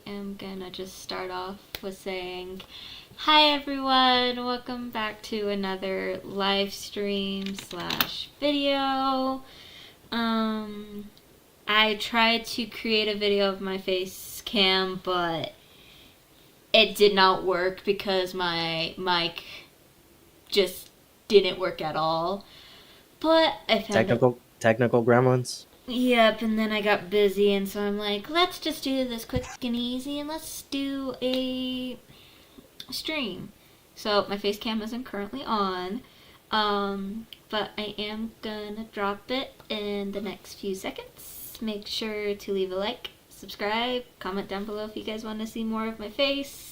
I am gonna just start off with saying, hi everyone, welcome back to another live stream slash video. I tried to create a video of my face cam, but it did not work because my mic just didn't work at all. But I found technical gremlins. Yep, and then I got busy, and so I'm like, let's just do this quick and easy, and let's do a stream. So my face cam isn't currently on, but I am gonna drop it in the next few seconds. Make sure to leave a like, subscribe, comment down below if you guys want to see more of my face.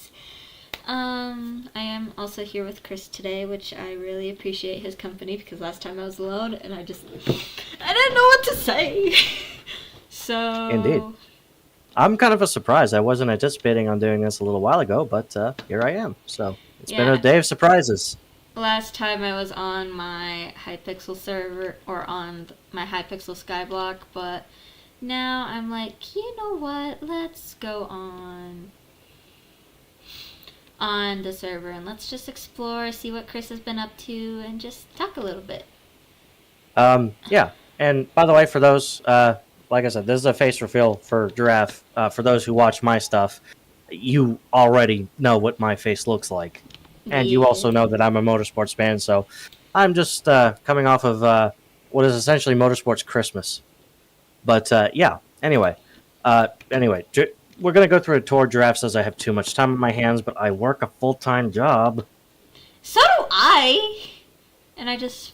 I am also here with Chris today, which I really appreciate his company because last time I was alone and I didn't know what to say. So Indeed. I'm kind of a surprise. I wasn't anticipating on doing this a little while ago, but here I am. So it's been a day of surprises. Last time I was on my Hypixel server, or on my Hypixel Skyblock, but now I'm like, you know what, let's go on the server and let's just explore, see what Chris has been up to, and just talk a little bit. Yeah, and by the way, for those, like I said, this is a face reveal for Giraffe. For those who watch my stuff, you already know what my face looks like. And you also know that I'm a motorsports fan, so I'm just coming off of what is essentially Motorsports Christmas. But yeah, anyway, we're going to go through a tour. Giraffe says I have too much time on my hands, but I work a full-time job. So do I! And I just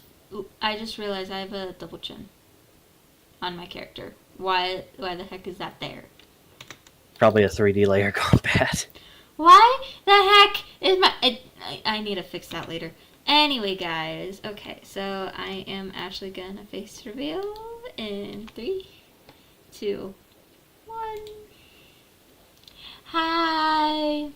realized I have a double chin on my character. Why the heck is that there? Probably a 3D layer combat. Why the heck is I need to fix that later. Anyway, guys. Okay, so I am actually gonna face reveal in 3, 2, 1. Hi!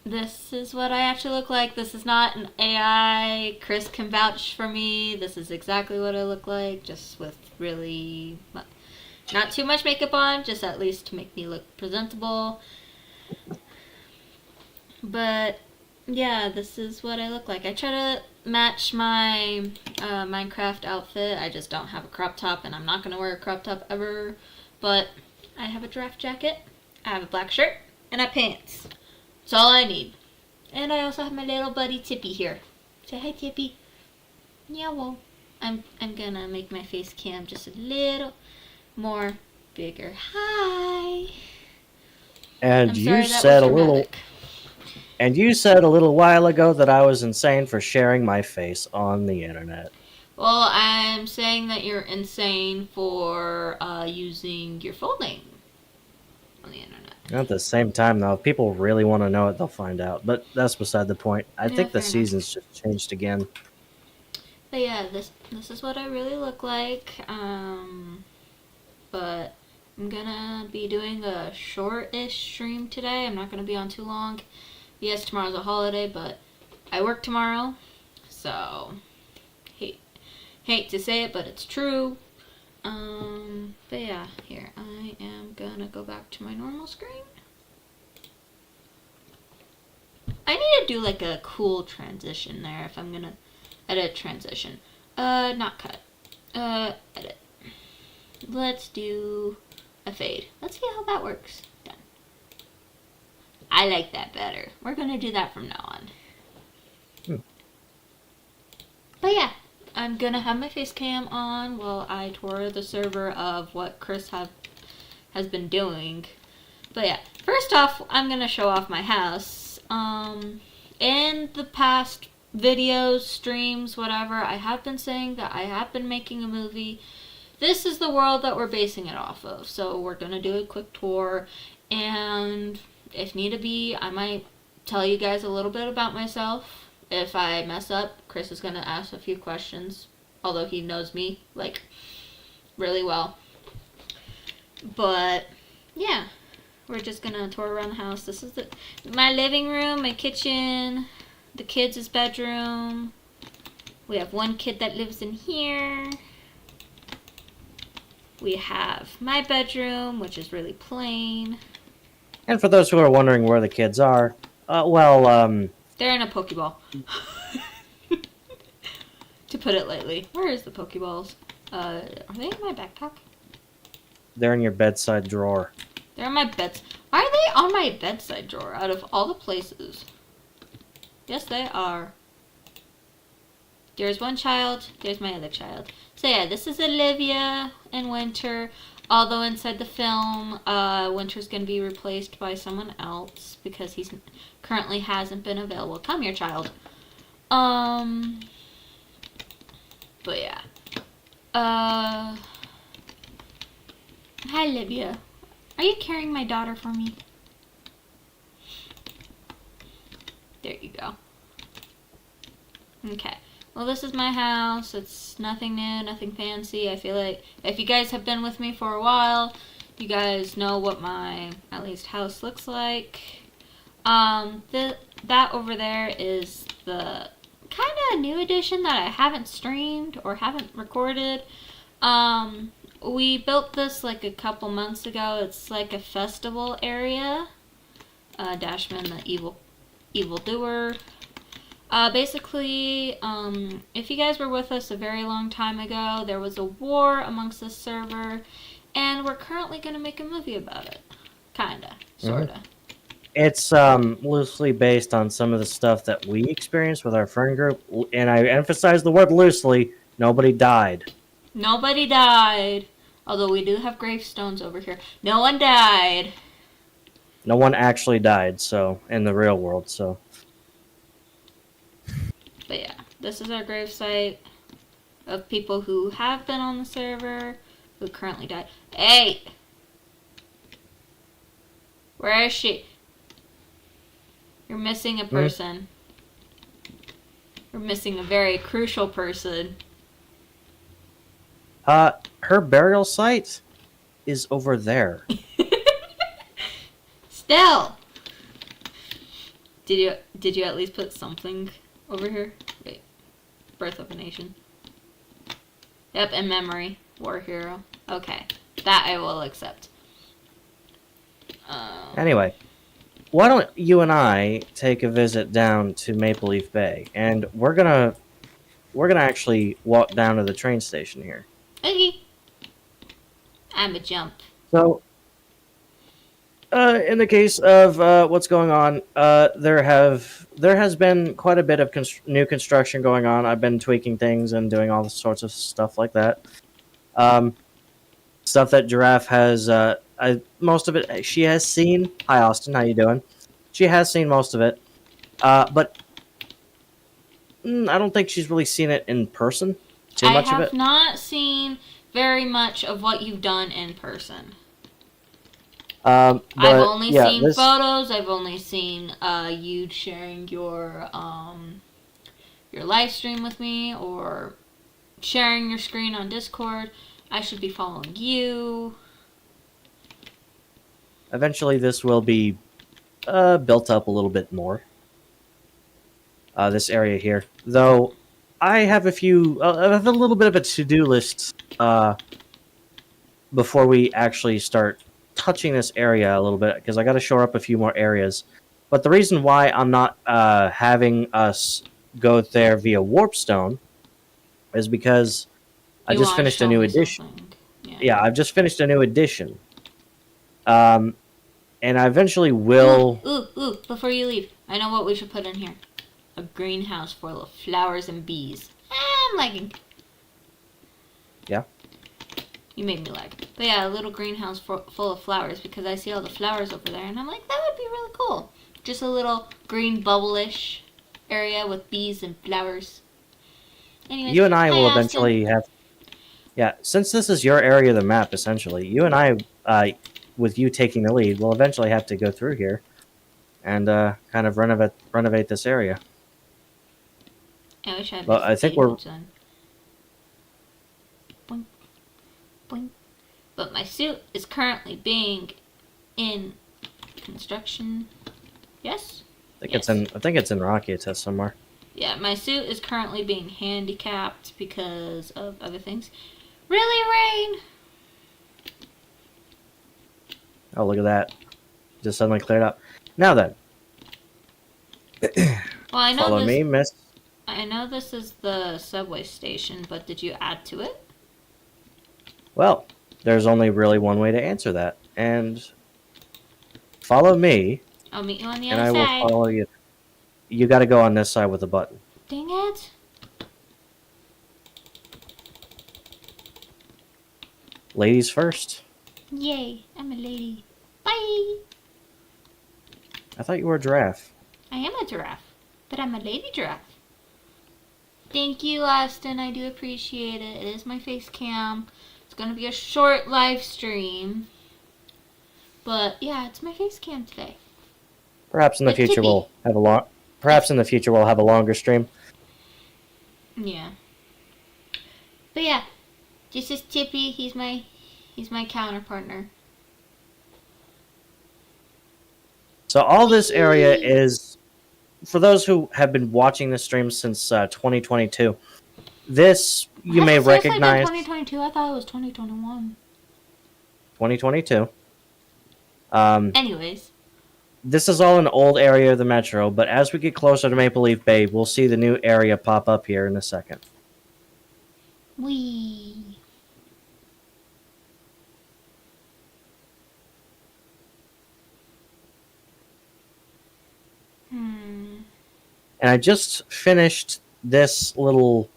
This is what I actually look like. This is not an AI. Chris can vouch for me. This is exactly what I look like, just with really not too much makeup on, just at least to make me look presentable. But yeah, this is what I look like. I try to match my Minecraft outfit. I just don't have a crop top, and I'm not going to wear a crop top ever. But I have a giraffe jacket, I have a black shirt, and I have pants. That's all I need. And I also have my little buddy Tippy here. Say hi, Tippy. Yeah, well, I'm gonna make my face cam just a little more bigger. Hi. And you said a little while ago that I was insane for sharing my face on the internet. Well, I'm saying that you're insane for using your full name on the internet. At the same time, though, if people really want to know it, they'll find out. But that's beside the point. I think the season's just changed again. But yeah, this is what I really look like. But I'm gonna be doing a short-ish stream today. I'm not gonna be on too long. Yes, tomorrow's a holiday, but I work tomorrow, so hate to say it, but it's true. But yeah, here, I am gonna go back to my normal screen. I need to do like a cool transition there if I'm gonna edit transition. Not cut. Edit. Let's do a fade. Let's see how that works. Done. I like that better. We're gonna do that from now on. But yeah, I'm gonna have my face cam on while I tour the server of what Chris has been doing. But yeah, first off, I'm gonna show off my house. In the past videos, streams, whatever, I have been saying that I have been making a movie. This is the world that we're basing it off of. So we're gonna do a quick tour, and if need to be, I might tell you guys a little bit about myself. If I mess up, Chris is going to ask a few questions, although he knows me, like, really well. But, yeah, we're just going to tour around the house. This is my living room, my kitchen, the kids' bedroom. We have one kid that lives in here. We have my bedroom, which is really plain. And for those who are wondering where the kids are, They're in a Pokeball. To put it lightly. Where is the Pokeballs? Are they in my backpack? they're in your bedside drawer. They're in my bed. Why are they on my bedside drawer out of all the places? Yes, they are. There's one child. There's my other child. So yeah, this is Olivia and Winter. Although inside the film, Winter's going to be replaced by someone else because he's currently hasn't been available. Come here, child. But yeah. Hi, Olivia. Are you carrying my daughter for me? There you go. Okay. Well, this is my house. It's nothing new, nothing fancy. I feel like if you guys have been with me for a while, you guys know what my, at least, house looks like. That over there is the kind of new edition that I haven't streamed or haven't recorded. We built this like a couple months ago. It's like a festival area. Dashman, the evildoer. Basically, if you guys were with us a very long time ago, there was a war amongst the server, and we're currently going to make a movie about it. Kinda. Sorta. It's loosely based on some of the stuff that we experienced with our friend group, and I emphasize the word loosely. Nobody died. Nobody died. Although we do have gravestones over here. No one died. No one actually died, so, in the real world, so. But yeah, this is our gravesite of people who have been on the server, who currently died. Hey! Where is she? You're missing a person. You're missing a very crucial person. Her burial site is over there. Still! Did you at least put something over here? Wait. Birth of a Nation. Yep, in memory. War hero. Okay. That I will accept. Anyway, why don't you and I take a visit down to Maple Leaf Bay, and we're gonna actually walk down to the train station here. Okay. I'm a jump. So, in the case of what's going on, there has been quite a bit of new construction going on. I've been tweaking things and doing all sorts of stuff like that. Stuff that Giraffe has, most of it she has seen. Hi, Austin, how you doing? She has seen most of it, but I don't think she's really seen it in person. Too much of it. I have not seen very much of what you've done in person. I've only seen photos. I've only seen you sharing your live stream with me or sharing your screen on Discord. I should be following you. Eventually, this will be built up a little bit more. This area here, though, I have I have a little bit of a to-do list before we actually start touching this area a little bit, because I got to shore up a few more areas. But the reason why I'm not having us go there via Warpstone is because I just finished a new edition. Yeah, I've just finished a new edition. And I eventually will... Ooh, before you leave, I know what we should put in here. A greenhouse full of flowers and bees. I'm lagging. Yeah? You made me lag. But yeah, a little greenhouse full of flowers, because I see all the flowers over there, and I'm like, that would be really cool. Just a little green bubble-ish area with bees and flowers. Anyways, you and I will eventually have... Yeah, since this is your area of the map, essentially, you and I, with you taking the lead, will eventually have to go through here and kind of renovate this area. I wish I had I think we're... done. Boing, boing. But my suit is currently being in construction. Yes? I think it's in Rocky Test somewhere. Yeah, my suit is currently being handicapped because of other things. Really, Rain? Oh, look at that. just suddenly cleared up. Now then, Well, I know follow this. me, miss. I know this is the subway station, but did you add to it? Well, there's only really one way to answer that, and follow me, I'll meet you on the and other I will side. follow you. You got to go on this side with the button. Dang it! Ladies first. Yay! I'm a lady. Bye. I thought you were a giraffe. I am a giraffe, but I'm a lady giraffe. Thank you, Austin. I do appreciate it. It is my face cam. It's gonna be a short live stream, but yeah, it's my face cam today. Perhaps in the With future Tippy. we'll have a long. Perhaps in the future we'll have a longer stream. Yeah. But yeah, this is Tippy. He's my counter partner. So all this area is, for those who have been watching this stream since 2022. This you may Has it seriously recognize. been 2022? I thought it was 2021. 2022. Anyways. This is all an old area of the metro, but as we get closer to Maple Leaf Bay, we'll see the new area pop up here in a second. Wee. And I just finished this little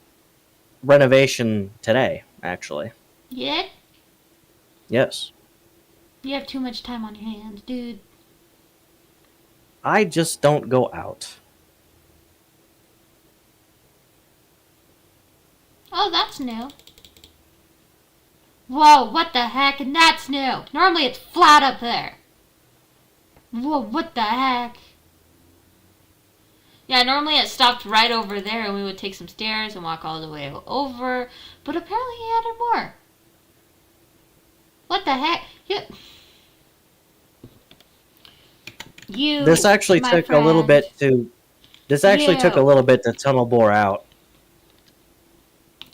renovation today, actually. Yeah? Yes. You have too much time on your hands, dude. I just don't go out. Oh, that's new. Whoa, what the heck? And that's new. Normally it's flat up there. Whoa, what the heck? Yeah, normally it stopped right over there and we would take some stairs and walk all the way over. But apparently he added more. What the heck? You This actually my took friend. a little bit to. This actually took a You. little bit to tunnel bore out,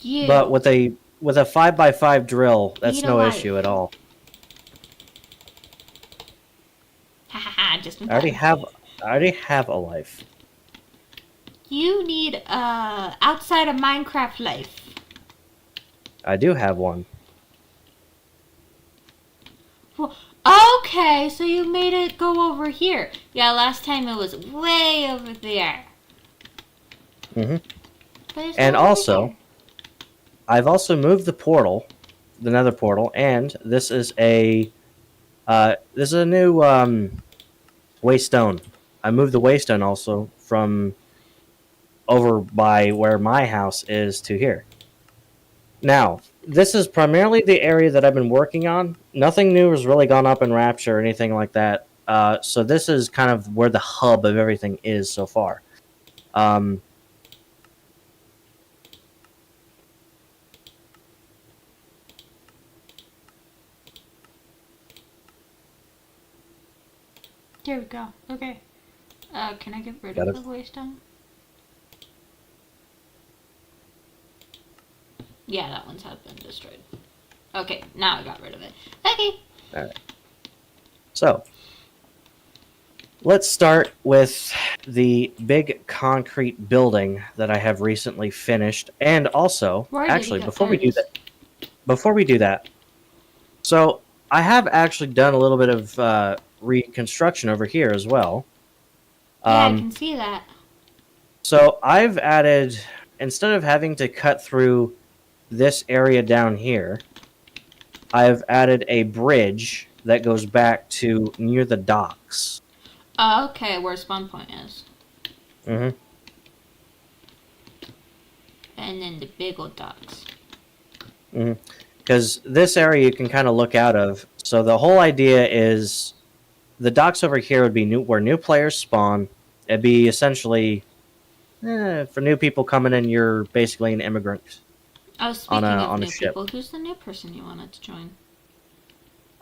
You. but with a 5x5 drill, that's Eat a no life. issue at all. Ha ha ha, just in I already time. have a life. You need outside of Minecraft life. I do have one. Well, okay, so you made it go over here. Yeah, last time it was way over there. hmm But it's And not over also, there. I've also moved the portal, the Nether portal, and this is a new waystone. I moved the waystone also from over by where my house is to here. Now, this is primarily the area that I've been working on. Nothing new has really gone up in Rapture or anything like that. So this is kind of where the hub of everything is so far. There we go. Okay. Can I get rid Got of it. the waystone? Yeah, that one's have been destroyed. Okay, now I got rid of it. Okay. All right. So, let's start with the big concrete building that I have recently finished, and also, Where did it actually, go? before There we it is. do that, so I have actually done a little bit of reconstruction over here as well. Yeah, I can see that. So I've added, instead of having to cut through this area down here, I've added a bridge that goes back to near the docks. Okay, where spawn point is. Mm-hmm. And then the big old docks. Because this area you can kind of look out of. So the whole idea is the docks over here would be where new players spawn. It'd be essentially, for new people coming in, you're basically an immigrant. Oh, speaking On of a new ship. people, who's the new person you wanted to join?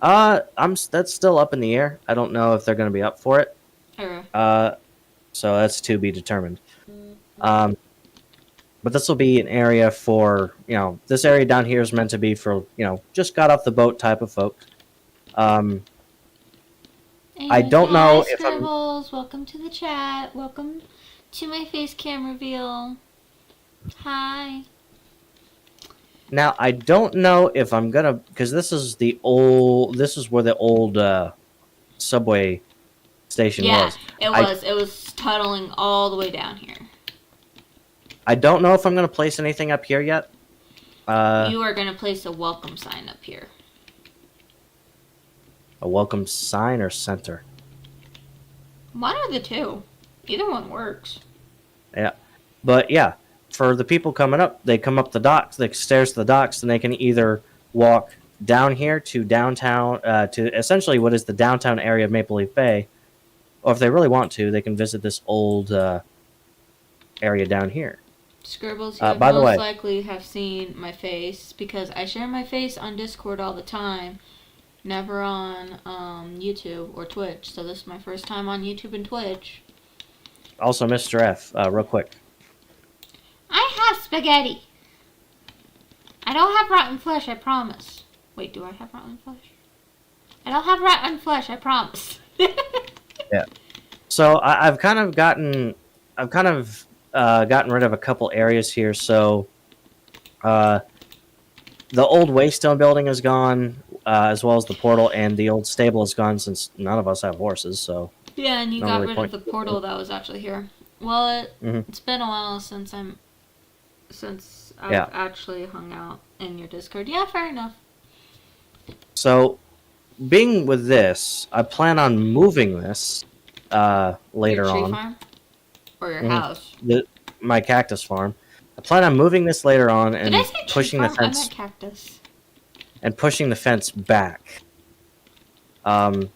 That's still up in the air. I don't know if they're going to be up for it. So that's to be determined. But this will be an area for, this area down here is meant to be for, just got off the boat type of folk. And I And don't hi, know if I'm Scribbles. Welcome to the chat. Welcome to my face cam reveal. Hi. now. I don't know if I'm gonna because this is the old. This is where the old subway station Yeah, was. it I was. It was tunneling all the way down here. I don't know if I'm gonna place anything up here yet. You are going to place a welcome sign up here. A welcome sign or center. One or the two. Either one works. Yeah, but yeah, for the people coming up, they come up the docks, the stairs to the docks, and they can either walk down here to downtown, to essentially what is the downtown area of Maple Leaf Bay, or if they really want to, they can visit this old area down here. Scribbles, you have By the most way, likely have seen my face because I share my face on Discord all the time, never on YouTube or Twitch. So this is my first time on YouTube and Twitch. also Mr. F, real quick. I have spaghetti. I don't have rotten flesh, I promise. Wait, do I have rotten flesh? I don't have rotten flesh, I promise. Yeah. So I've kind of gotten rid of a couple areas here. So the old Waystone building is gone, as well as the portal, and the old stable is gone since none of us have horses. So Yeah, and you not got really rid of the portal that was actually here. Well, it's been a while since I've actually hung out in your Discord. Yeah, fair enough. So, being with this, I plan on moving this later your tree on. Farm? Or your house? My cactus farm. I plan on moving this later on and Did I say pushing tree the farm? I fence meant cactus. and pushing the fence back. Well,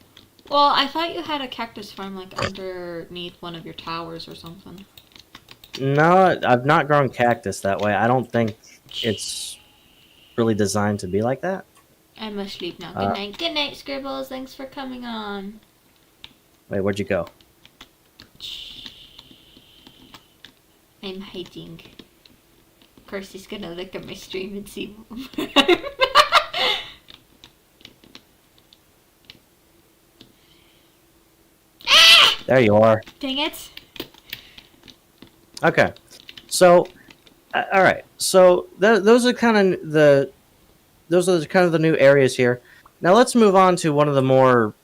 I thought you had a cactus farm like underneath one of your towers or something. No, I've not grown cactus that way. I don't think it's really designed to be like that. I must sleep now. Good night. Good night, Scribbles. Thanks for coming on. Wait, where'd you go? I'm hiding. Of course, he's gonna look at my stream and see. There you are. Dang it. Okay. So, all right. So those are kind of the new areas here. Now let's move on to one of the more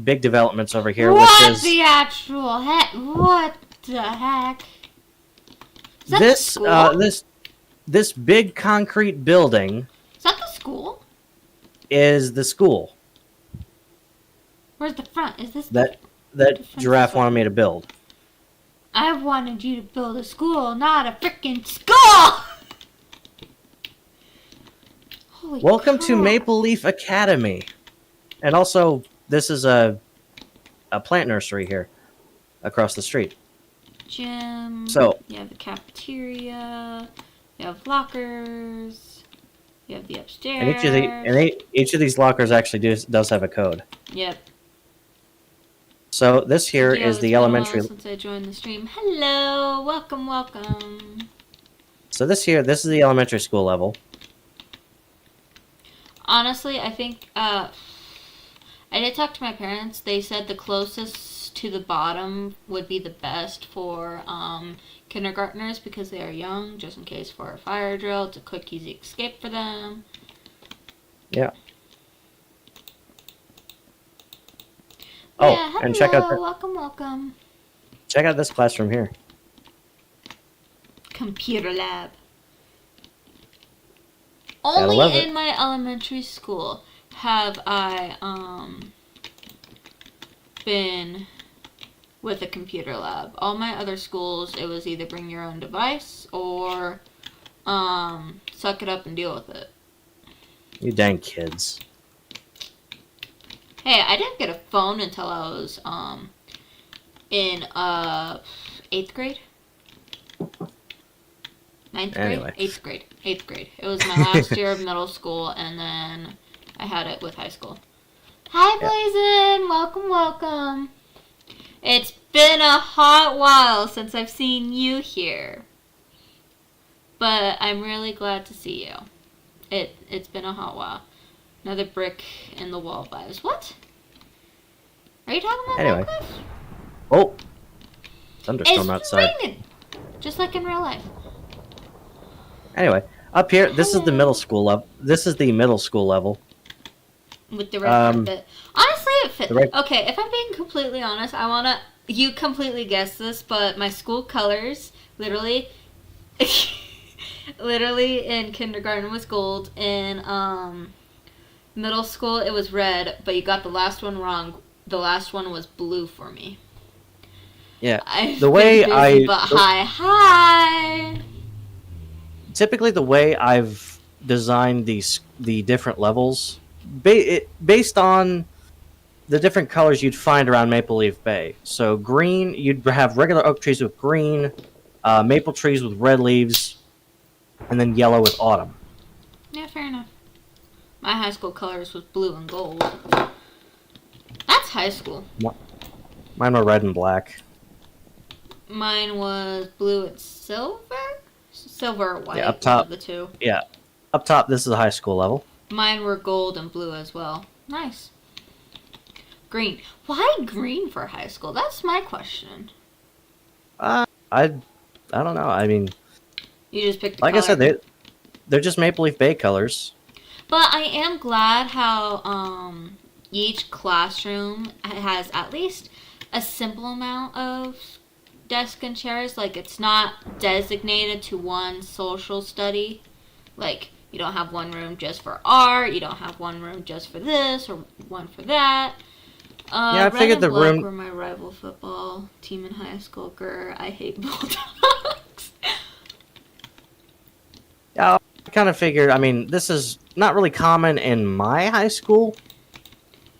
big developments over here, What which is the actual heck? What the heck? Is that the this school? this big concrete building Is that the school? is the school Where's the front? Is this that front Giraffe is what? wanted me to build. I wanted you to build a school, not a freaking school! Holy Welcome to crap. Maple Leaf Academy, and also this is a plant nursery here across the street. Gym. So You have the cafeteria. You have lockers. You have the upstairs. and each of these lockers actually does have a code. Yep. So this here Yeah, is it's the been a while elementary. since I joined the stream. Hello, welcome, welcome. So this is the elementary school level. Honestly, I think I did talk to my parents. They said the closest to the bottom would be the best for kindergartners because they are young, just in case for a fire drill. It's a quick, easy escape for them. Yeah. Yeah, Oh, hello, and check out welcome. this classroom here. Computer lab. Gotta love Only it. in my elementary school have I been with a computer lab. All my other schools, it was either bring your own device or suck it up and deal with it. You dang kids. Hey, I didn't get a phone until I was in 8th grade. 9th grade? Anyway. 8th grade. 8th grade. It was my last year of middle school, and then I had it with high school. Hi, Blazin! Welcome, welcome. It's been a hot while since I've seen you here. But I'm really glad to see you. It's been a hot while. Another brick in the wall vibes. What? Are you talking about Anyway. that, Chris? Oh, thunderstorm It's outside. raining, just like in real life. Anyway, up here, this is the Hello. middle school level. This is the middle school level. With the red carpet. Honestly, it fit. The red- Okay, if I'm being completely honest, I wanna. You completely guessed this, but my school colors, literally, literally in kindergarten was gold. In middle school it was red, but you got the last one wrong. The last one was blue for me. Yeah. I've The way been busy, but hi. Typically the way I've designed the different levels, based on the different colors you'd find around Maple Leaf Bay. So green, you'd have regular oak trees with green, maple trees with red leaves, and then yellow with autumn. Yeah, fair enough. My high school colors was blue and gold. That's high school. Mine were red and black. Mine was blue and silver? Silver or white, Yeah, up top. one of the two. Yeah. Up top, this is a high school level. Mine were gold and blue as well. Nice. Green. Why green for high school? That's my question. I don't know. I mean, You just picked the like color. I said, they're just Maple Leaf Bay colors. But I am glad how each classroom has at least a simple amount of desks and chairs. Like, it's not designated to one social study. Like, you don't have one room just for art, you don't have one room just for this or one for that. Yeah, I Red figured and the black room- were my rival football team in high school. Grr, I hate Bulldogs. Yeah, I kind of figured. I mean, this is not really common in my high school,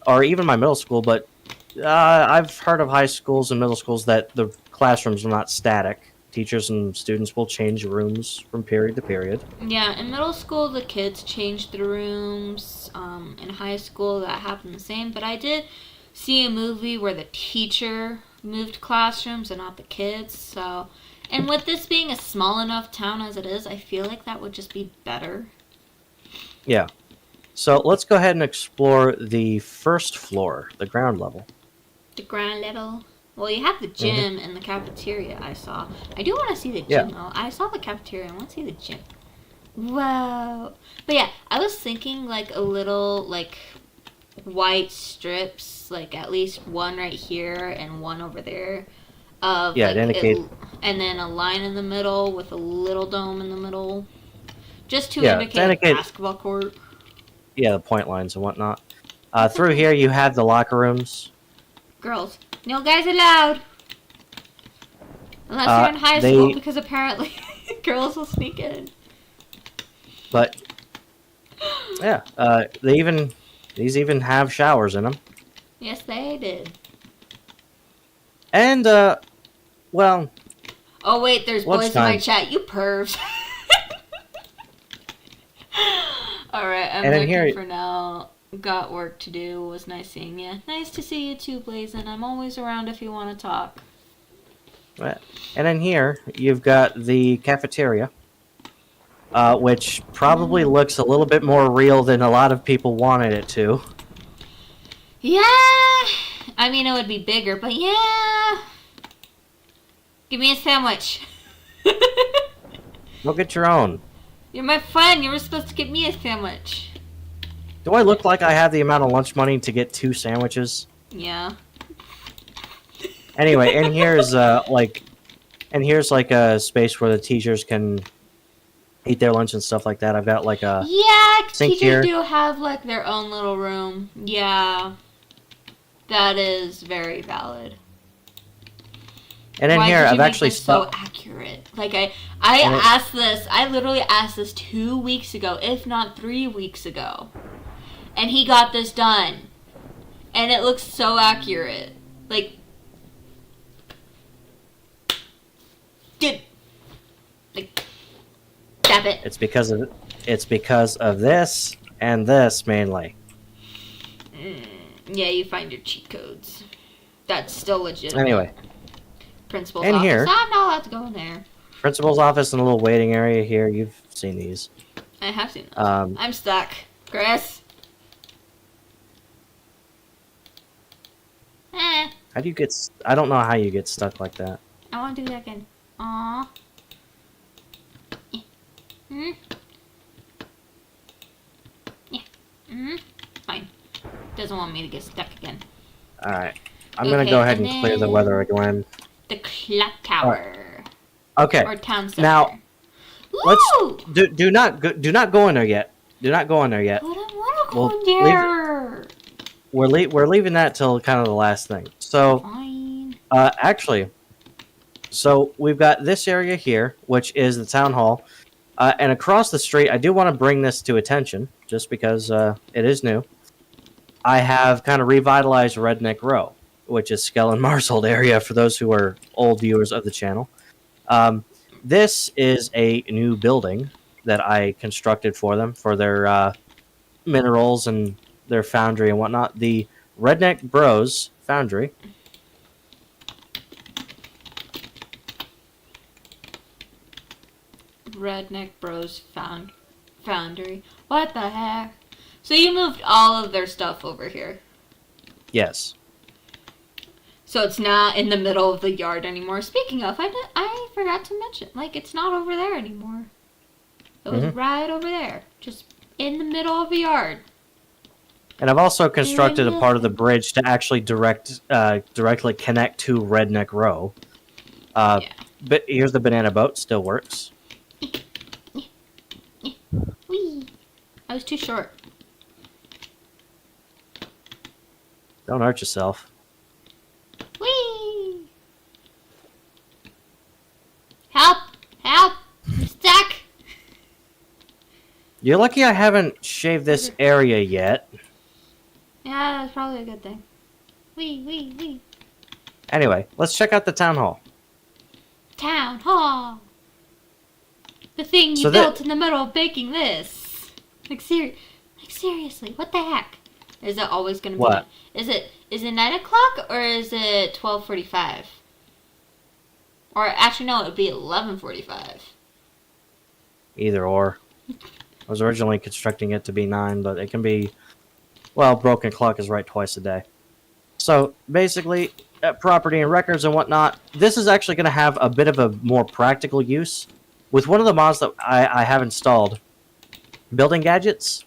or even my middle school. But I've heard of high schools and middle schools that the classrooms are not static. Teachers and students will change rooms from period to period. Yeah, in middle school the kids changed the rooms. In high school that happened the same. But I did see a movie where the teacher moved classrooms and not the kids. So, and with this being a small enough town as it is, I feel like that would just be better. Yeah. So let's go ahead and explore the first floor, the ground level. The ground level. Well, you have the gym and the cafeteria. I saw. I do want to see the gym though. I saw the cafeteria. I want to see the gym. Wow. But yeah, I was thinking like a little like white strips, like at least one right here and one over there. Of Yeah, like, to indicate. and then a line in the middle with a little dome in the middle, just to Yeah, to indicate a indicate- basketball court. Yeah, the point lines and whatnot. Through here, you have the locker rooms. Girls, no guys allowed. Unless you're in high school, because apparently girls will sneak in. But yeah, these even have showers in them. Yes, they did. And well, Oh wait, there's boys in my lunchtime. chat. You pervs. All right, I'm And in looking here- for now. Got work to do. Was nice seeing you. Nice to see you too, Blazin'. I'm always around if you want to talk. and in here you've got the cafeteria, which probably looks a little bit more real than a lot of people wanted it to. Yeah, I mean it would be bigger, but yeah. Give me a sandwich. Go get your own. You're my friend. You were supposed to give me a sandwich. Do I look like I have the amount of lunch money to get 2 sandwiches? Yeah. Anyway, and here's like a space where the teachers can eat their lunch and stuff like that. I've got like a Yeah, sink teachers here. do have like their own little room. Yeah. That is very valid. and in Why here did you I've make actually this so stuck. accurate? Like And I literally asked this 2 weeks ago, if not 3 weeks ago. And he got this done. And it looks so accurate. Like, dude. Like, stop it. It's because of this and this mainly. Yeah, you find your cheat codes. That's still legitimate. Anyway, Principal's in office. here- I'm not allowed to go in there. principal's office and a little waiting area here. You've seen these. I have seen those. I'm stuck. Chris? How do you get? I don't know how you get stuck like that. I want to do that again. Aww. Hmm. Yeah. Hmm. Fine. Doesn't want me to get stuck again. All right. I'm gonna go ahead and clear the weather again. The clock All right. tower. Okay. Or town center. Now, Woo! do not go in there yet. Do not go in there yet. I don't want to go in there. We're leaving that till kind of the last thing. So, Fine. actually, so we've got this area here, which is the town hall, and across the street. I do want to bring this to attention, just because it is new. I have kind of revitalized Redneck Row, which is Skell and Mars' old area for those who are old viewers of the channel. This is a new building that I constructed for them for their minerals and their foundry and whatnot. The Redneck Bros Foundry. Redneck Bros Foundry. What the heck? So you moved all of their stuff over here. Yes. So it's not in the middle of the yard anymore. Speaking of, I forgot to mention, like, it's not over there anymore. It was right over there. Just in the middle of the yard. And I've also constructed a part of the bridge to actually directly connect to Redneck Row. Yeah. But here's the banana boat. Still works. Whee! I was too short. Don't hurt yourself. Whee! Help! Help! I'm stuck! You're lucky I haven't shaved this area yet. Yeah, that's probably a good thing. Wee! Anyway, let's check out the town hall. Town hall! The thing you built in the middle of baking this. Like seriously, what the heck? Is it always gonna be? What? Is it 9 o'clock or is it 12:45? Or actually, no, it would be 11:45. Either or. I was originally constructing it to be 9, but it can be... Well, broken clock is right twice a day. So, basically, property and records and whatnot, this is actually going to have a bit of a more practical use. With one of the mods that I have installed, building gadgets,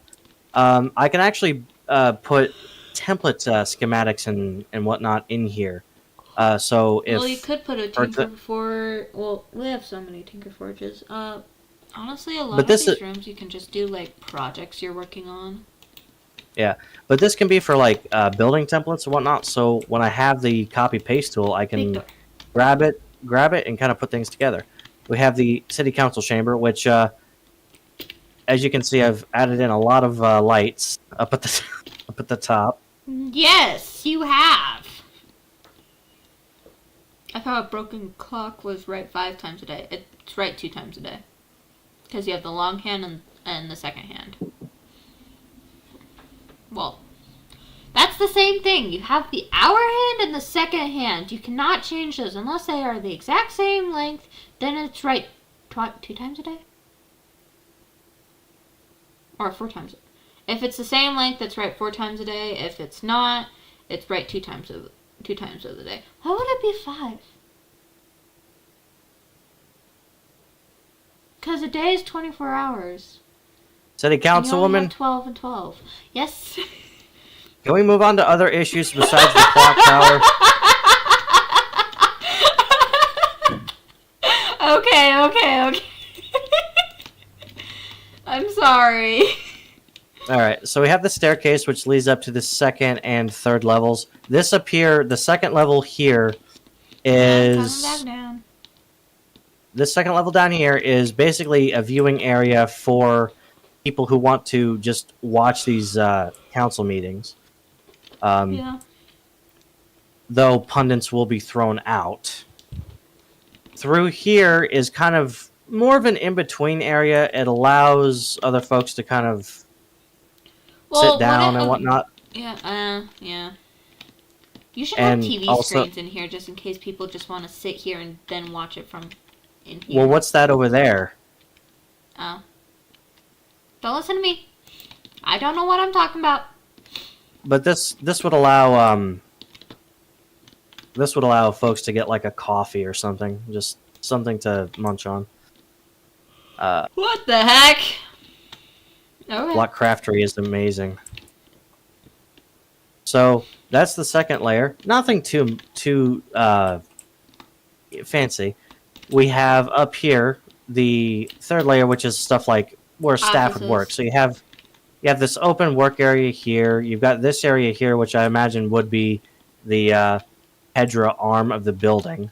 I can actually put template schematics and whatnot in here. So if... Well, you could put a Tinker Forge... Well, we have so many Tinker Forges. Honestly, a lot of these rooms you can just do, like, projects you're working on. Yeah, but this can be for, like, building templates and whatnot, so when I have the copy-paste tool, I can grab it, and kind of put things together. We have the City Council Chamber, which, as you can see, I've added in a lot of lights up at the top. Yes, you have! I thought a broken clock was right 5 times a day. It's right 2 times a day. Because you have the long hand and the second hand. Well, that's the same thing. You have the hour hand and the second hand. You cannot change those unless they are the exact same length. Then it's right 2 times a day? Or 4 times a day. If it's the same length, it's right 4 times a day. If it's not, it's right 2 times of the day. Why would it be 5? Because a day is 24 hours. City Councilwoman? 12 and 12. Yes. Can we move on to other issues besides the clock tower? Okay. I'm sorry. Alright, so we have the staircase which leads up to the second and third levels. This up here, the second level here is... Coming back down. This second level down here is basically a viewing area for people who want to just watch these council meetings. Yeah. Though pundits will be thrown out. Through here is kind of more of an in-between area. It allows other folks to kind of sit down and whatnot. Yeah. You should have TV screens in here just in case people just want to sit here and then watch it from in here. Well, what's that over there? Oh. Don't listen to me. I don't know what I'm talking about. But this would allow this would allow folks to get like a coffee or something, just something to munch on. What the heck? Okay. Block craftery is amazing. So that's the second layer. Nothing too fancy. We have up here the third layer, which is stuff like where staff would work. Offices. So you have this open work area here. You've got this area here, which I imagine would be the Hedra arm of the building,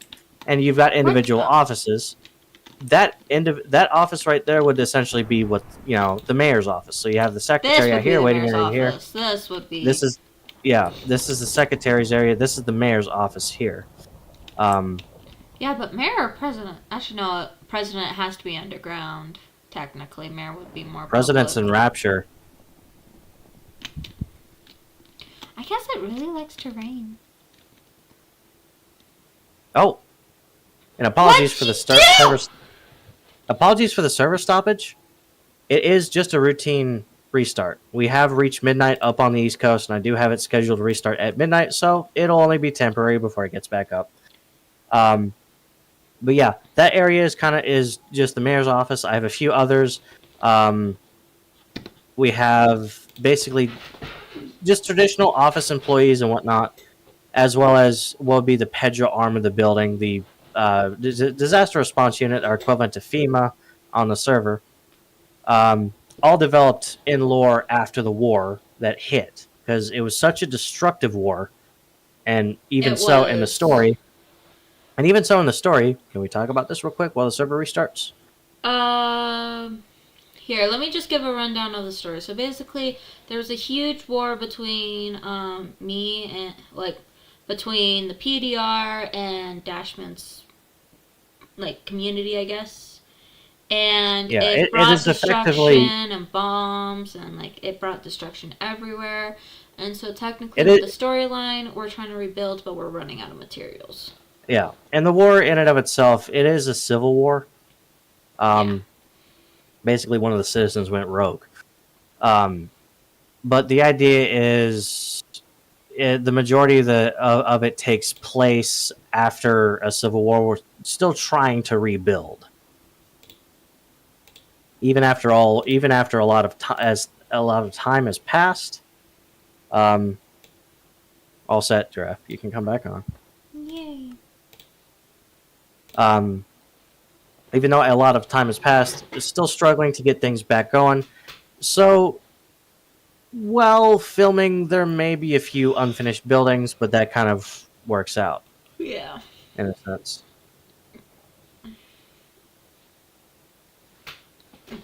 and you've got individual offices. That office right there would essentially be what the mayor's office. So you have the secretary out here, waiting area here. This would be. This is the secretary's area. This is the mayor's office here. Yeah, but mayor or president? Actually, no. President has to be underground. Technically, mayor would be more. President's in Rapture. I guess it really likes to rain. Oh, and apologies for the server. Apologies for the server stoppage. It is just a routine restart. We have reached midnight up on the East Coast, and I do have it scheduled to restart at midnight, so it'll only be temporary before it gets back up. But yeah, that area is just the mayor's office. I have a few others. We have basically just traditional office employees and whatnot, as well as what would be the Pedro arm of the building, the disaster response unit, are equivalent to FEMA on the server. All developed in lore after the war that hit, because it was such a destructive war, and even so in the story. And even so in the story, can we talk about this real quick while the server restarts? Here, let me just give a rundown of the story. So basically, there was a huge war between me and between the PDR and Dashman's community, I guess. And it brought destruction and bombs, and it brought destruction everywhere. And so technically, with the storyline, we're trying to rebuild, but we're running out of materials. Yeah, and the war in and of itself, it is a civil war. Basically, one of the citizens went rogue. But the idea is the majority of it takes place after a civil war. We're still trying to rebuild. Even after a lot of time has passed. All set, Giraffe. You can come back on. Yay. Even though a lot of time has passed, it's still struggling to get things back going. So, while filming, there may be a few unfinished buildings, but that kind of works out. Yeah. In a sense.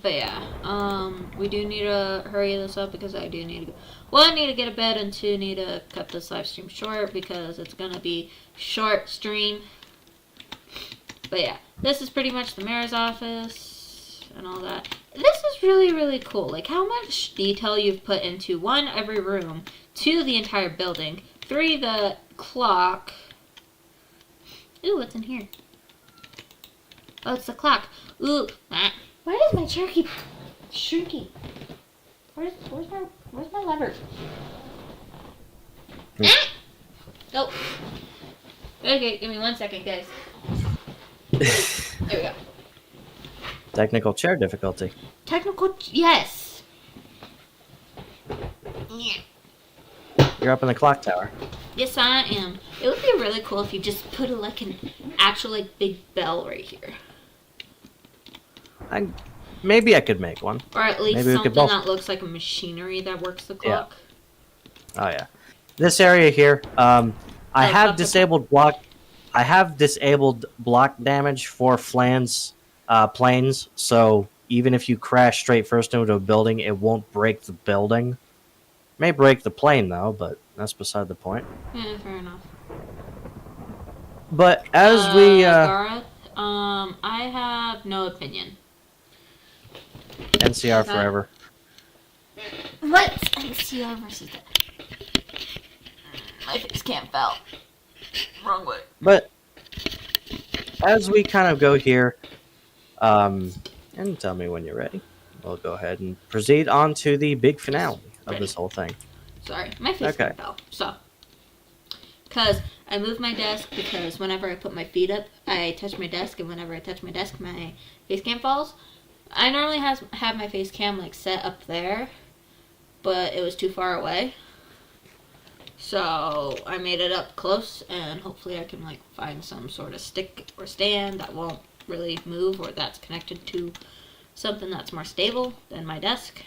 But yeah, we do need to hurry this up because I do need to. One, need to get a bed, and two, need to cut this live stream short because it's gonna be short stream. But yeah, this is pretty much the mayor's office and all that. This is really, really cool. Like how much detail you've put into one, every room, two, the entire building, three, the clock. Ooh, what's in here? Oh, it's the clock. Ooh, why does my chair keep shrinking? Where's my lever? Nope. Okay, give me 1 second, guys. There we go. Technical chair difficulty. Yes. Yeah. You're up in the clock tower. Yes, I am. It would be really cool if you just put an actual big bell right here. Maybe I could make one. Or at least something that looks like a machinery that works the clock. Yeah. Oh yeah. This area here, I have disabled block damage for planes, so even if you crash straight first into a building, it won't break the building. It may break the plane though, but that's beside the point. Yeah, fair enough. But as we Gareth, I have no opinion. NCR forever. What's NCR versus that? My face can't fell. Wrong way. But as we kind of go here, and tell me when you're ready, we'll go ahead and proceed on to the big finale of this whole thing. Sorry, my face can't fell. So, Because I move my desk because whenever I put my feet up, I touch my desk, and whenever I touch my desk, my face cam falls. I normally have my face cam like set up there, but it was too far away. So I made it up close, and hopefully I can like find some sort of stick or stand that won't really move, or that's connected to something that's more stable than my desk.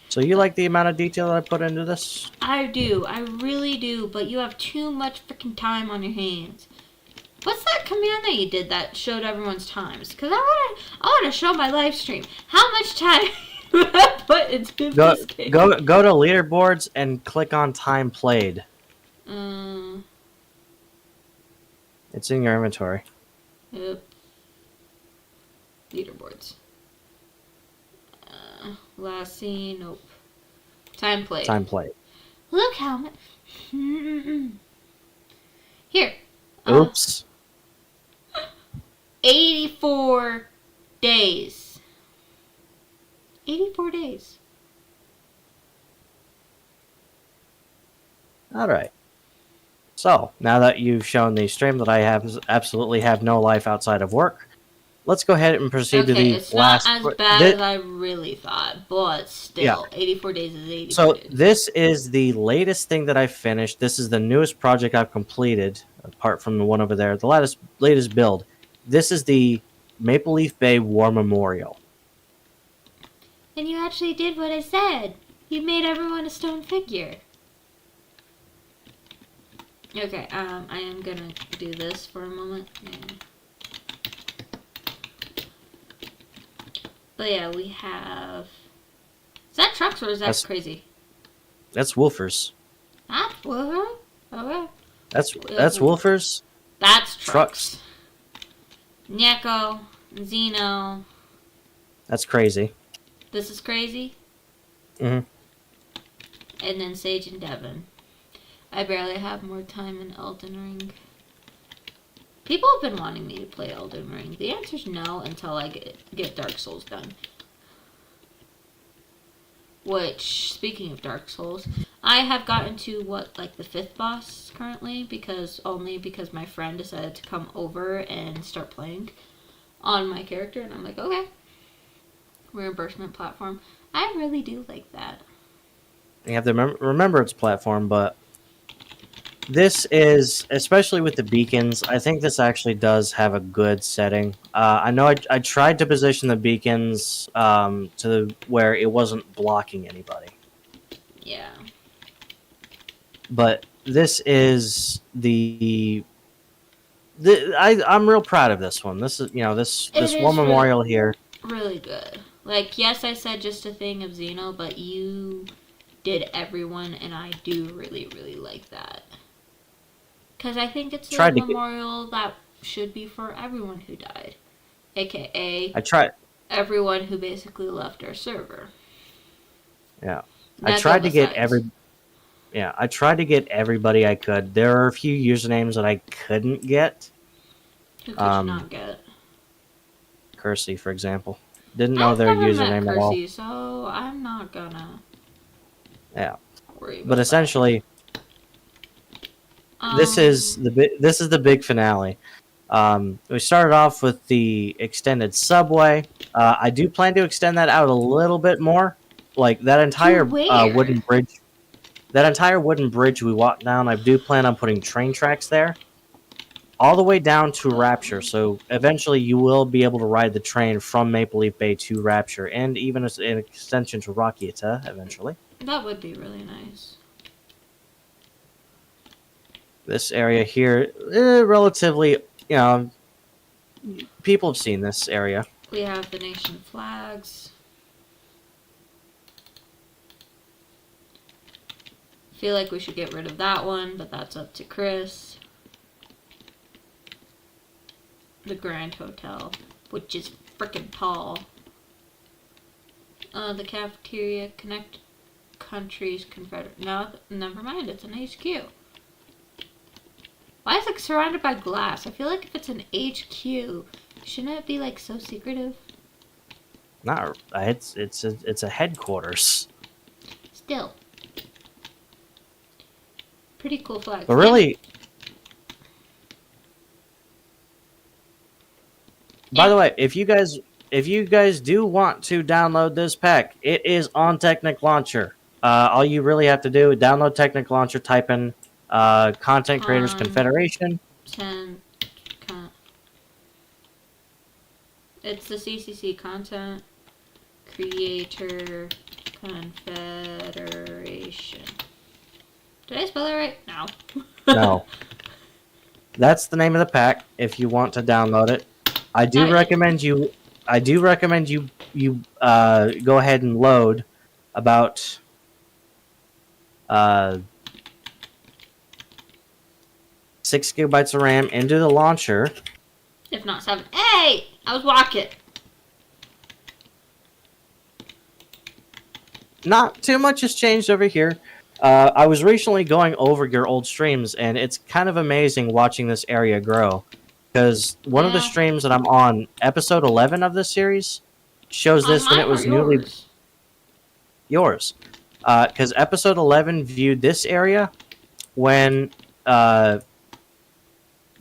So you like the amount of detail that I put into this? I do. I really do. But you have too much freaking time on your hands. What's that command that you did that showed everyone's times? Because I want to show my live stream. How much time I put into this game? Go to leaderboards and click on time played. It's in your inventory. Yep. Leaderboards. Last scene, nope. Time played. Time played. Look how much. Here. Oops. 84 days. 84 days. All right. So now that you've shown the stream that I absolutely have no life outside of work, let's go ahead and proceed to the it's last. not as bad as I really thought, but still, 84 days is 84 So days. this is the latest thing that I finished. This is the newest project I've completed, apart from the one over there. The latest build. This is the Maple Leaf Bay War Memorial. And you actually did what I said. You made everyone a stone figure. Okay, I am gonna do this for a moment. Yeah. But yeah, we have... Is that trucks or is that crazy? That's woofers. That's woofers? Okay. That's woofers. That's trucks. Neko, Zeno. That's crazy. This is crazy. Mm-hmm. And then Sage and Devon. I barely have more time in Elden Ring. People have been wanting me to play Elden Ring. The answer's no until I get Dark Souls done. Which, speaking of Dark Souls, I have gotten to like the 5th boss currently because my friend decided to come over and start playing on my character, and I'm like, okay. Reimbursement platform. I really do like that. You have to remember its platform, but this is, especially with the beacons, I think this actually does have a good setting. I know I tried to position the beacons to where it wasn't blocking anybody. Yeah. But this is I'm real proud of this one. This is, this War Memorial here. Really good. Like, yes, I said just a thing of Xeno, but you did everyone, and I do really, really like that. Because I think it's a memorial that should be for everyone who died. AKA everyone who basically left our server. Yeah. I tried to get everybody I could. There are a few usernames that I couldn't get. Who could you not get? Kersey, for example. Didn't know their username at all. So I'm not gonna worry about but essentially this is the big finale. We started off with the extended subway. I do plan to extend that out a little bit more. Like that entire wooden bridge. That entire wooden bridge we walked down, I do plan on putting train tracks there. All the way down to Rapture. So eventually you will be able to ride the train from Maple Leaf Bay to Rapture, and even an extension to Rakieta eventually. That would be really nice. This area here, relatively, people have seen this area. We have the nation flags. Feel like we should get rid of that one, but that's up to Chris. The Grand Hotel, which is frickin' tall. The cafeteria, connect countries, confederate. No, never mind. It's an HQ. Why is it surrounded by glass? I feel like if it's an HQ, shouldn't it be like so secretive? Not. It's a headquarters. Still. Pretty cool flags. But really, by the way, if you guys do want to download this pack, it is on Technic Launcher. All you really have to do is download Technic Launcher, type in Content Creators Confederation. It's the CCC Content Creator Confederation. Did I spell that right? No. No. That's the name of the pack if you want to download it. I do recommend you go ahead and load about 6 gigabytes of RAM into the launcher. If not 7. Hey! I was walking. Not too much has changed over here. I was recently going over your old streams, and it's kind of amazing watching this area grow. Because one of the streams that I'm on, episode 11 of this series, shows this when it was newly... Yours. Because episode 11 viewed this area when...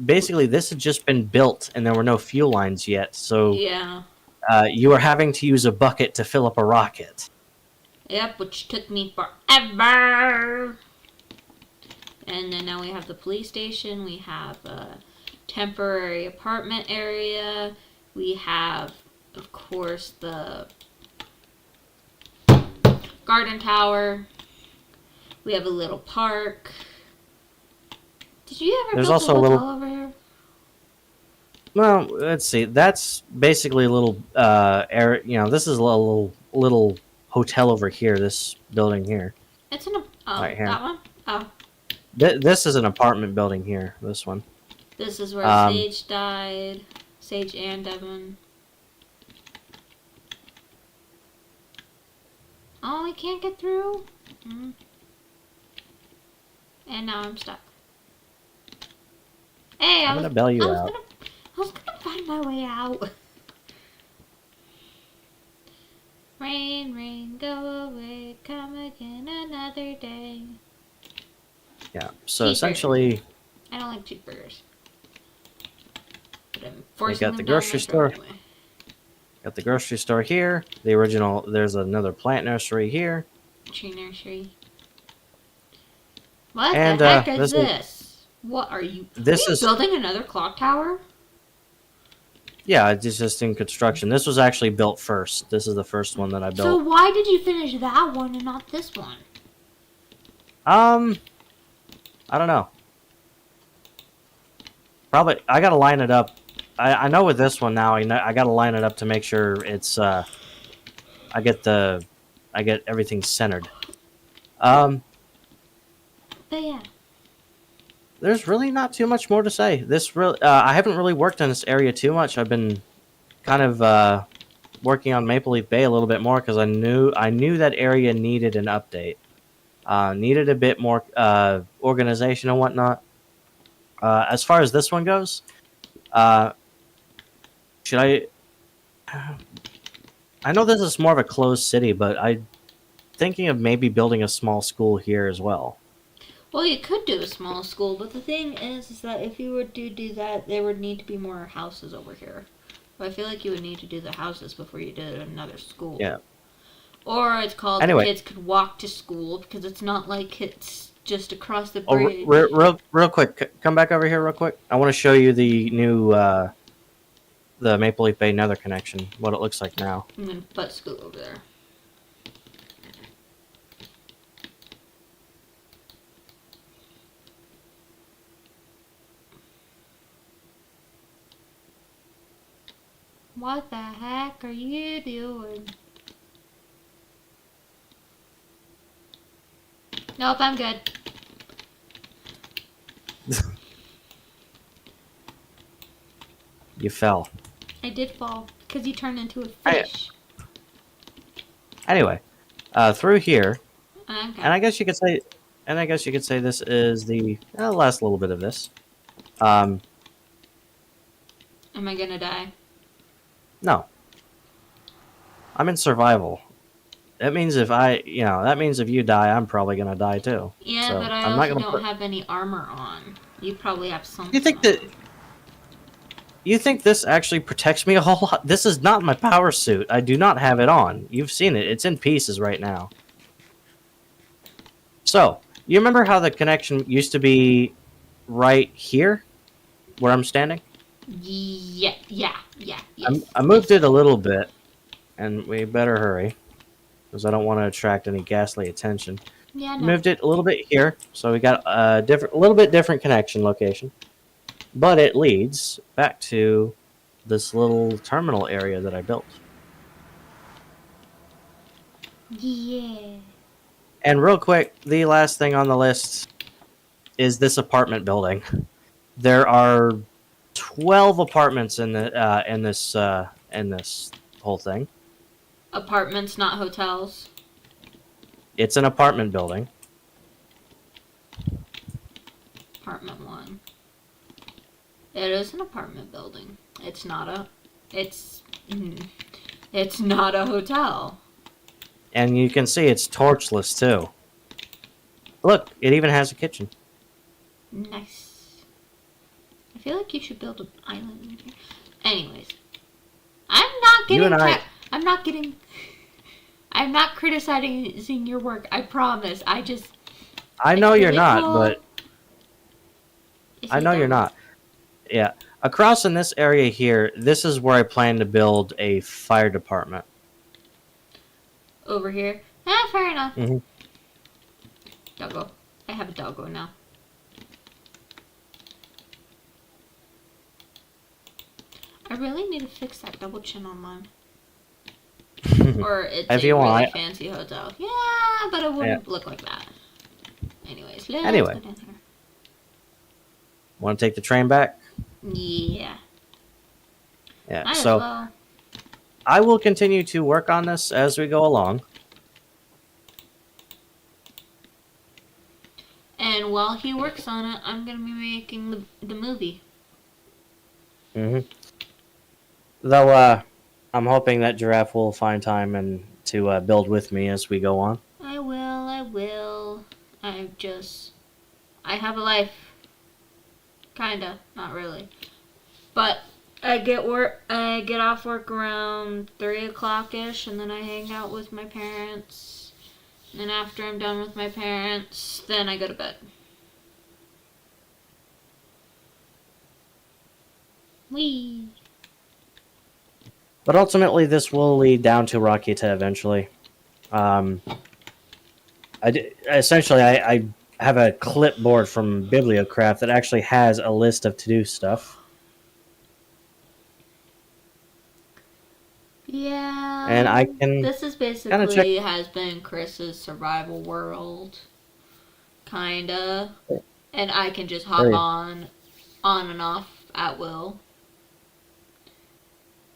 basically, this had just been built, and there were no fuel lines yet. So yeah. You were having to use a bucket to fill up a rocket. Yep, which took me forever. And then now we have the police station. We have a temporary apartment area. We have, of course, the garden tower. We have a little park. Did you ever build a hotel over here? Well, let's see. That's basically a little area. You know, this is a little hotel over here. This building here. It's right here. That one. Oh. This is an apartment building here. This one. This is where Sage died. Sage and Devin. Oh, we can't get through. And now I'm stuck. Hey, I'm gonna bail you out. I was gonna find my way out. Rain, rain, go away, come again another day. Yeah, so essentially... I don't like cheeseburgers. But I'm we got the grocery store. Anyway. Got the grocery store here. The original... There's another plant nursery here. Tree nursery. What the heck is this? What are you... Are you building another clock tower? Yeah, it's just in construction. This was actually built first. This is the first one that I built. So why did you finish that one and not this one? I don't know. Probably, I gotta line it up. I know with this one now, I gotta line it up to make sure it's, I get everything centered. But yeah. There's really not too much more to say. I haven't really worked on this area too much. I've been kind of working on Maple Leaf Bay a little bit more because I knew that area needed an update, needed a bit more organization and whatnot. As far as this one goes, should I? I know this is more of a closed city, but I'm thinking of maybe building a small school here as well. Well, you could do a small school, but the thing is that if you were to do that, there would need to be more houses over here. But I feel like you would need to do the houses before you did another school. Yeah. Or it's called the kids could walk to school, because it's not like it's just across the bridge. Real quick, come back over here real quick. I want to show you the new, the Maple Leaf Bay Nether connection, what it looks like now. I'm going to put school over there. What the heck are you doing? Nope, I'm good. You fell. I did fall because you turned into a fish. Anyway, through here, okay. and I guess you could say, this is the last little bit of this. Am I gonna die? No. I'm in survival. that means that means if you die, I'm probably gonna die too. Yeah, So but I I'm not also gonna don't put. have any armor on. You probably have You something think that? on. You think this actually protects me a whole lot? This is not my power suit. I do not have it on. You've seen it. It's in pieces right now. So you remember how the connection used to be right here, where I'm standing? Yes, I moved yes. it a little bit, and we better hurry because I don't want to attract any ghastly attention. Yeah, no. Moved it a little bit here, so we got a little bit different connection location, but it leads back to this little terminal area that I built. Yeah. And real quick, the last thing on the list is this apartment building. There are 12 apartments in this whole thing. Apartments, not hotels. It's an apartment building. Apartment 1. It is an apartment building. It's not a... It's... It's not a hotel. And you can see it's torchless too. Look, it even has a kitchen. Nice. I feel like you should build an island in here. Anyways. I'm not You getting... and I, I'm not getting... I'm not criticizing your work. I promise. I just... I know It's you're really not, cool. but Is I it know you're though? not. Yeah. Across in this area here, this is where I plan to build a fire department. Over here. Fair enough. Mm-hmm. Doggo. I have a doggo now. I really need to fix that double chin on mine. Or it's If a you really want, fancy hotel. Yeah, but it wouldn't look like that. Anyways, let's Anyway. go down here. Want to take the train back? Yeah. Yeah. Might So as well. I will continue to work on this as we go along. And while he works on it, I'm going to be making the movie. Mm-hmm. Though I'm hoping that Giraffe will find time and to build with me as we go on. I will. I have a life. Kinda. Not really. But I get off work around 3 o'clock-ish, and then I hang out with my parents. And then after I'm done with my parents, then I go to bed. Whee! But ultimately, this will lead down to Rakita eventually. Essentially, I have a clipboard from Bibliocraft that actually has a list of to-do stuff. Yeah. And I can This is kinda check. basically has been Chris's survival world. Kinda. And I can just hop Very- on and off at will.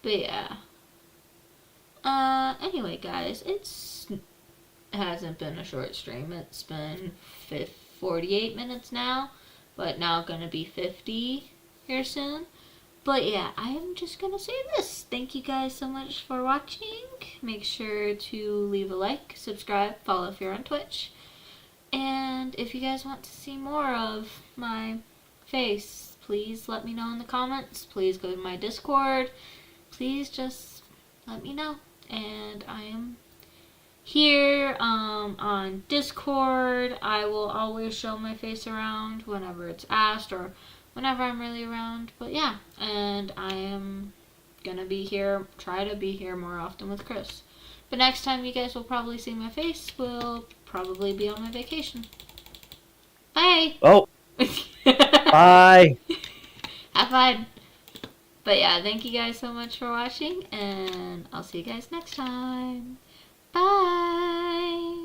But yeah. Anyway, guys, it hasn't been a short stream. It's been 48 minutes now, but now gonna be 50 here soon. But yeah, I am just gonna say this. Thank you guys so much for watching. Make sure to leave a like, subscribe, follow if you're on Twitch. And if you guys want to see more of my face, please let me know in the comments. Please go to my Discord. Please just let me know. And I am here on Discord. I will always show my face around whenever it's asked or whenever I'm really around. But yeah, and I am gonna be here, try to be here more often with Chris. But next time you guys will probably see my face will probably be on my vacation. Bye! Oh, bye! Have fun! But yeah, thank you guys so much for watching, and I'll see you guys next time. Bye!